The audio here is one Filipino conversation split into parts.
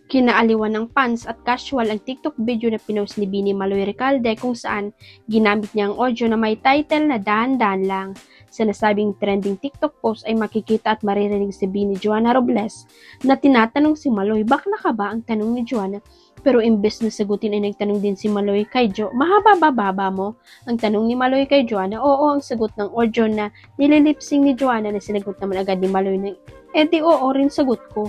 Kinaaliwan ng fans at casual ang TikTok video na pinost ni Bini Maloy Recalde kung saan ginamit niya ang audio na may title na Dahan-Dahan Lang. Sa nasabing trending TikTok post ay makikita at maririnig si Bini Joanna Robles na tinatanong si Maloy, bakla ka ba? Ang tanong ni Joanna. Pero imbes na sagutin ay nagtanong din si Maloy kay Jo, mahaba ba baba mo? Ang tanong ni Maloy kay Joanna, oo ang sagot ng audio na nililipsing ni Joanna na sinagot naman agad ni Maloy ng di oo rin sagot ko.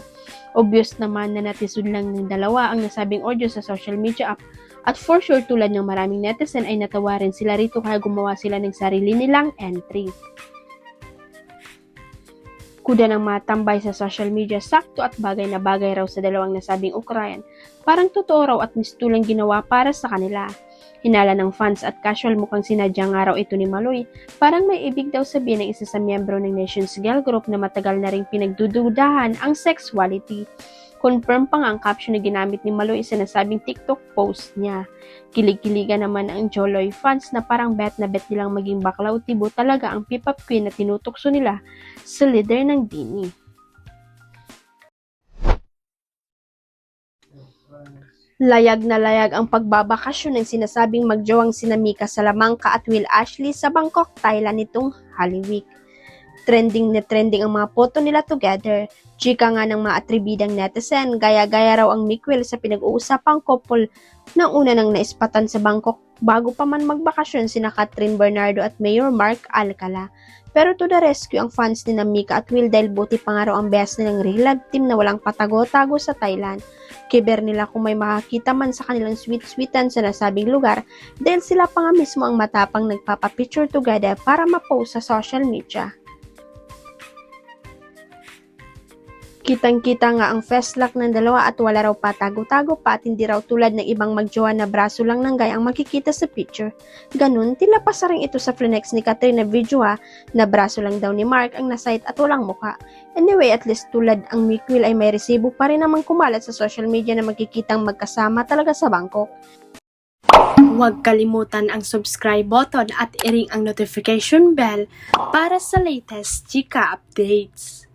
Obvious naman na natisod lang ng dalawa ang nasabing audio sa social media app at for sure tulad ng maraming netizen ay natawa rin sila rito kaya gumawa sila ng sarili nilang entry. Kuda ng matambay sa social media, sakto at bagay na bagay raw sa dalawang nasabing ukrayan. Parang totoo raw at mistulang ginawa para sa kanila. Hinala ng fans at casual mukhang sinadya nga raw ito ni Maloy. Parang may ibig daw sabihin ng isa sa miyembro ng Nations Girl Group na matagal na ring pinagdududahan ang sexuality. Confirm pa nga ang caption na ginamit ni Maloy sa nasabing TikTok post niya. Kilig-kiligan naman ang Joloy fans na parang bet na bet nilang maging bakla o tibo talaga ang P-pop queen na tinutukso nila sa leader ng Bini. Layag na layag ang pagbabakasyon ng sinasabing magjowang sina Mika Salamanca at Will Ashley sa Bangkok, Thailand nitong Holy Week. Trending na trending ang mga photo nila together. Chika nga ng mga atribidang netizen, gaya-gaya raw ang Mikwil sa pinag-uusapang couple na una nang naispatan sa Bangkok bago pa man magbakasyon sina Catherine Bernardo at Mayor Mark Alcala. Pero to the rescue ang fans ni Mika at Will dahil buti pa nga raw ang best nilang real life team na walang patago-tago sa Thailand. Kiber nila kung may makakita man sa kanilang sweet-sweetan sa nasabing lugar dahil sila pa nga mismo ang matapang nagpapapicture together para ma-post sa social media. Kitang-kita nga ang festlock ng dalawa at wala raw patago-tago pa at hindi raw tulad ng ibang magjowa na braso lang ng guy ang makikita sa picture. Ganun, tila pa sa rin ito sa flex ni Catherine na video na braso lang daw ni Mark ang nasite at walang muka. Anyway, at least tulad ang Mikwil ay may resibo pa rin namang kumalat sa social media na makikitang magkasama talaga sa Bangkok. Huwag kalimutan ang subscribe button at i-ring ang notification bell para sa latest chika updates.